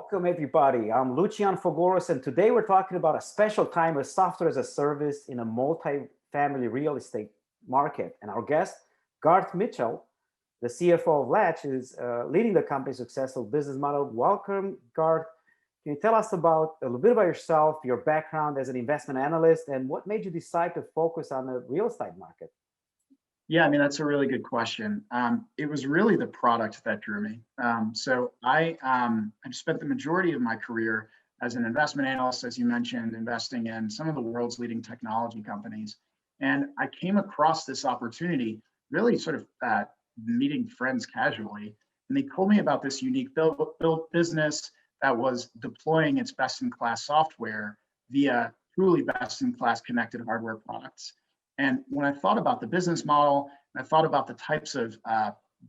Welcome, everybody. I'm Lucian Fogoros, and today we're talking about a special time of software as a service in a multi-family real estate market. And our guest, Garth Mitchell, the CFO of Latch, is leading the company's successful business model. Welcome, Garth. Can you tell us about a little bit about yourself, your background as an investment analyst, and what made you decide to focus on the real estate market? Yeah, I mean, that's a really good question. It was really the product that drew me. I've spent the majority of my career as an investment analyst, as you mentioned, investing in some of the world's leading technology companies. And I came across this opportunity, really sort of meeting friends casually. And they told me about this unique built business that was deploying its best-in-class software via truly best-in-class connected hardware products. And when I thought about the business model, and I thought about the types of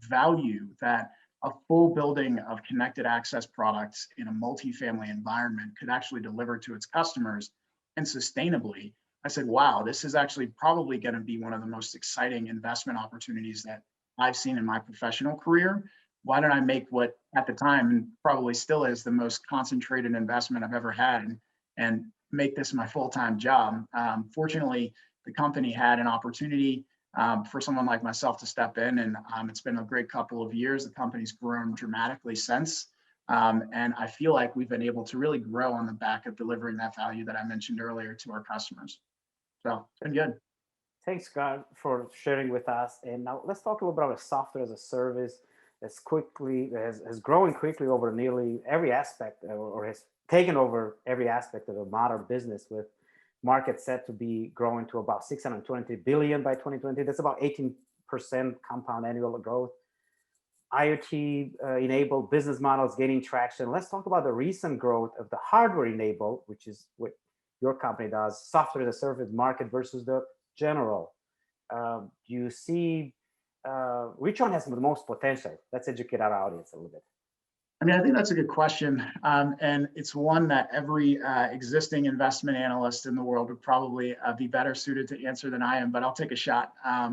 value that a full building of connected access products in a multifamily environment could actually deliver to its customers and sustainably, I said, wow, this is actually probably going to be one of the most exciting investment opportunities that I've seen in my professional career. Why don't I make what at the time and probably still is the most concentrated investment I've ever had and make this my full-time job? Fortunately, the company had an opportunity for someone like myself to step in, and it's been a great couple of years. The company's grown dramatically since, and I feel like we've been able to really grow on the back of delivering that value that I mentioned earlier to our customers. So it's been good. Thanks, Scott, for sharing with us. And now let's talk a little bit about software as a service has grown quickly over nearly every aspect or has taken over every aspect of the modern business, with market set to be growing to about 620 billion by 2020. That's about 18% compound annual growth. IoT enabled business models gaining traction. Let's talk about the recent growth of the hardware enabled, which is what your company does, software as a service market versus the general. You see which one has the most potential? Let's educate our audience a little bit. I mean, I think that's a good question. And it's one that every existing investment analyst in the world would probably be better suited to answer than I am, but I'll take a shot. I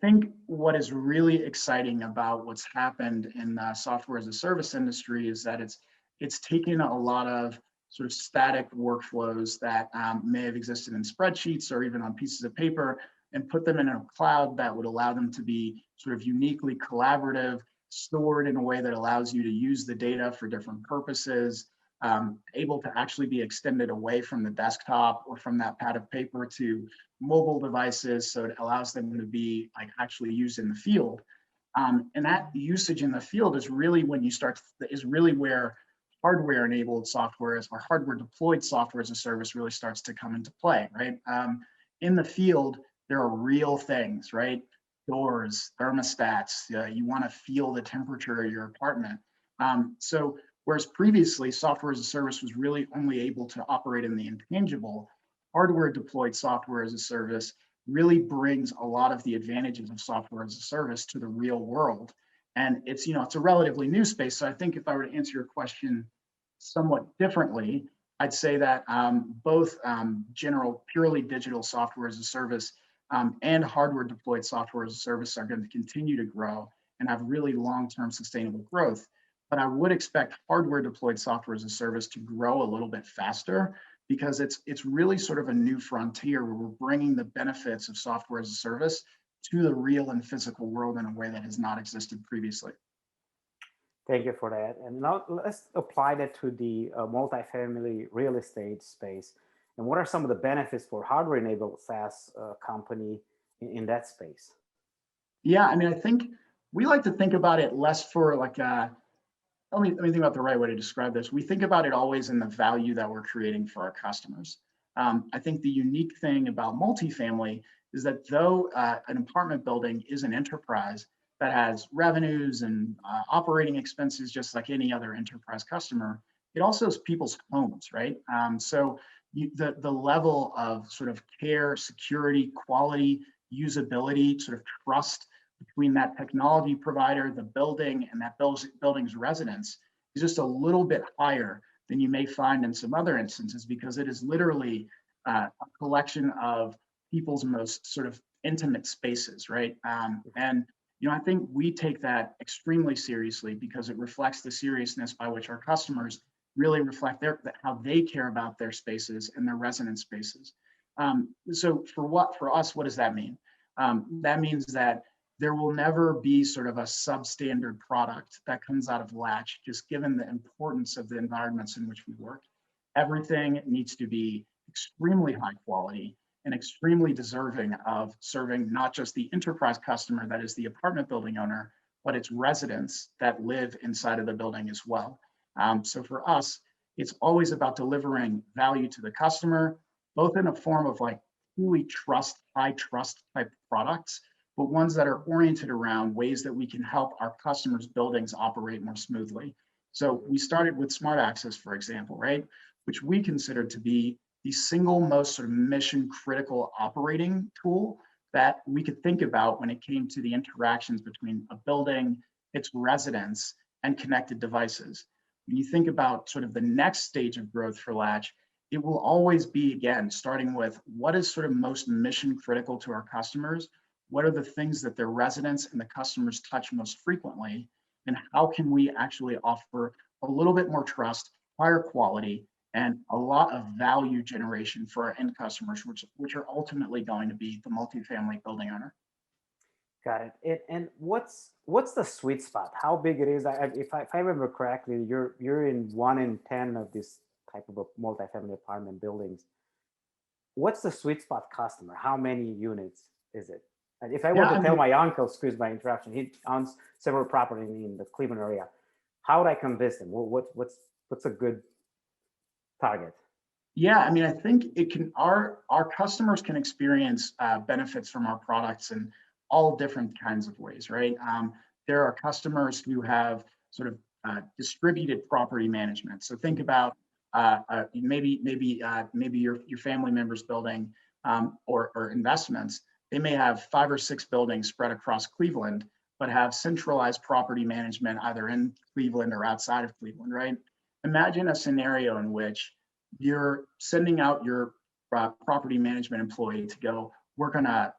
think what is really exciting about what's happened in the software as a service industry is that it's taken a lot of sort of static workflows that may have existed in spreadsheets or even on pieces of paper and put them in a cloud that would allow them to be sort of uniquely collaborative, stored in a way that allows you to use the data for different purposes, able to actually be extended away from the desktop or from that pad of paper to mobile devices. So it allows them to be like actually used in the field. And that usage in the field is really where hardware enabled software or hardware deployed software as a service really starts to come into play, right? In the field, there are real things, right? Doors, thermostats, you want to feel the temperature of your apartment. So whereas previously software as a service was really only able to operate in the intangible, hardware deployed software as a service really brings a lot of the advantages of software as a service to the real world. And it's a relatively new space. So I think if I were to answer your question somewhat differently, I'd say that both general purely digital software as a service and hardware deployed software as a service are going to continue to grow and have really long-term sustainable growth. But I would expect hardware deployed software as a service to grow a little bit faster because it's really sort of a new frontier where we're bringing the benefits of software as a service to the real and physical world in a way that has not existed previously. Thank you for that. And now let's apply that to the multifamily real estate space. And what are some of the benefits for hardware-enabled SaaS company in that space? Yeah, I mean, I think we like to think about it less for like let me think about the right way to describe this. We think about it always in the value that we're creating for our customers. I think the unique thing about multifamily is that though an apartment building is an enterprise that has revenues and operating expenses just like any other enterprise customer, it also is people's homes, right? So the level of sort of care, security, quality, usability, sort of trust between that technology provider, the building, and that building's residents is just a little bit higher than you may find in some other instances because it is literally a collection of people's most sort of intimate spaces, right? And I think we take that extremely seriously because it reflects the seriousness by which our customers really reflect how they care about their spaces and their resident spaces. So for us, what does that mean? That means that there will never be sort of a substandard product that comes out of Latch, just given the importance of the environments in which we work. Everything needs to be extremely high quality and extremely deserving of serving not just the enterprise customer that is the apartment building owner, but its residents that live inside of the building as well. So for us, it's always about delivering value to the customer, both in a form of like truly high trust type products, but ones that are oriented around ways that we can help our customers' buildings operate more smoothly. So we started with smart access, for example, right? Which we consider to be the single most sort of mission critical operating tool that we could think about when it came to the interactions between a building, its residents, and connected devices. When you think about sort of the next stage of growth for Latch, it will always be, again, starting with what is sort of most mission critical to our customers, what are the things that their residents and the customers touch most frequently, and how can we actually offer a little bit more trust, higher quality, and a lot of value generation for our end customers, which are ultimately going to be the multifamily building owner. Got it. And what's the sweet spot? How big it is? If I remember correctly, you're in 1 in 10 of this type of a multifamily apartment buildings. What's the sweet spot customer? How many units is it? And if I were Yeah, to I tell mean, my uncle, excuse my interruption, he owns several properties in the Cleveland area. How would I convince him? What's a good target? yeah, I mean, I think it can our customers can experience benefits from our products in all different kinds of ways, right? There are customers who have sort of distributed property management. So think about maybe your family members building or investments. They may have 5 or 6 buildings spread across Cleveland, but have centralized property management either in Cleveland or outside of Cleveland, right? Imagine a scenario in which you're sending out your property management employee to go work on a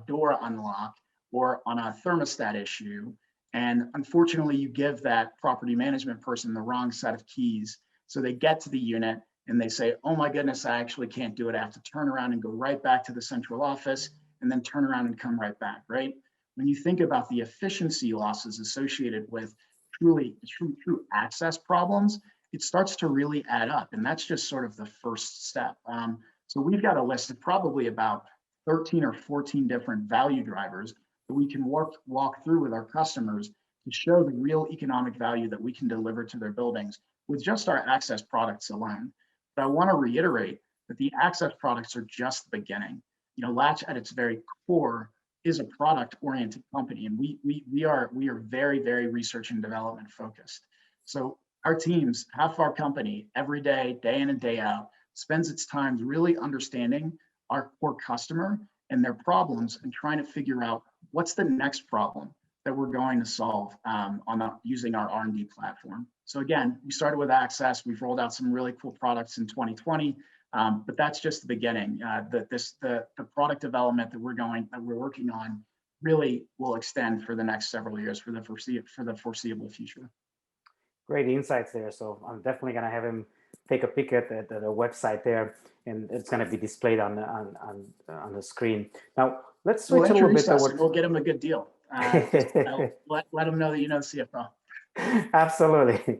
door unlock or on a thermostat issue. And unfortunately, you give that property management person the wrong set of keys. So they get to the unit and they say, oh my goodness, I actually can't do it. I have to turn around and go right back to the central office and then turn around and come right back, right? When you think about the efficiency losses associated with true access problems, it starts to really add up. And that's just sort of the first step. So we've got a list of probably about 13 or 14 different value drivers that we can walk through with our customers to show the real economic value that we can deliver to their buildings with just our access products alone. But I want to reiterate that the access products are just the beginning. Latch at its very core is a product-oriented company, and we are very, very research and development focused. So our teams, half of our company, every day, day in and day out, spends its time really understanding our core customer and their problems and trying to figure out what's the next problem that we're going to solve using our R&D platform. So again, we started with access. We've rolled out some really cool products in 2020, but that's just the beginning. The product development that we're working on really will extend for the next several years for the foreseeable future. Great insights there. So I'm definitely going to have him take a peek at the website there, and it's going to be displayed on the screen. Now let's switch a little bit towards. We'll get him a good deal. Let him know that you know the CFO. Absolutely.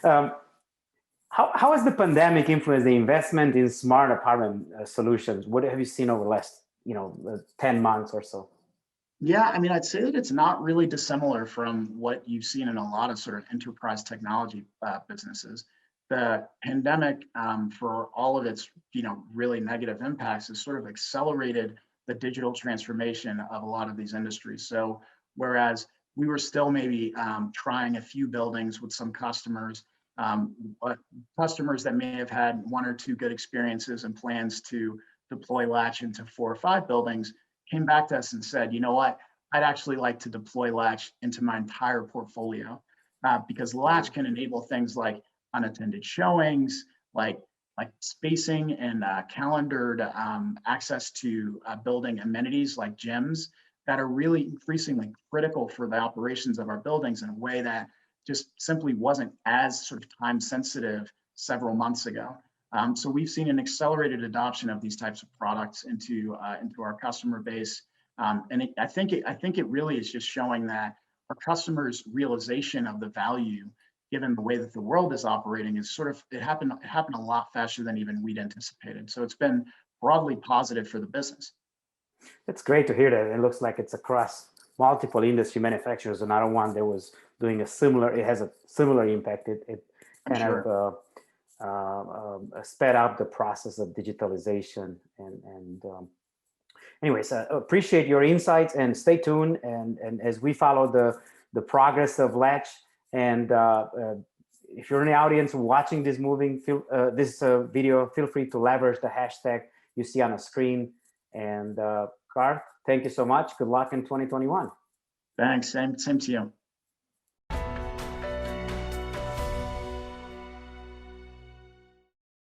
How has the pandemic influenced the investment in smart apartment solutions? What have you seen over the last 10 months or so? Yeah, I mean, I'd say that it's not really dissimilar from what you've seen in a lot of sort of enterprise technology businesses. The pandemic, for all of its really negative impacts, has sort of accelerated the digital transformation of a lot of these industries. So whereas we were still maybe trying a few buildings with some customers, but customers that may have had 1 or 2 good experiences and plans to deploy Latch into 4 or 5 buildings, came back to us and said, you know what, I'd actually like to deploy Latch into my entire portfolio because Latch can enable things like unattended showings, like spacing and calendared access to building amenities like gyms that are really increasingly critical for the operations of our buildings in a way that just simply wasn't as sort of time sensitive several months ago. So we've seen an accelerated adoption of these types of products into our customer base, and I think it really is just showing that our customers' realization of the value, given the way that the world is operating, is sort of it happened a lot faster than even we'd anticipated. So it's been broadly positive for the business. It's great to hear that. It looks like it's across multiple industry manufacturers. Another one that was doing a similar, it has a similar impact. It I'm kind sure. of sped up the process of digitalization. And anyways, appreciate your insights and stay tuned. And as we follow the progress of Latch, and if you're in the audience watching this video, feel free to leverage the hashtag you see on the screen. And Garth, thank you so much. Good luck in 2021. Thanks. Same to you.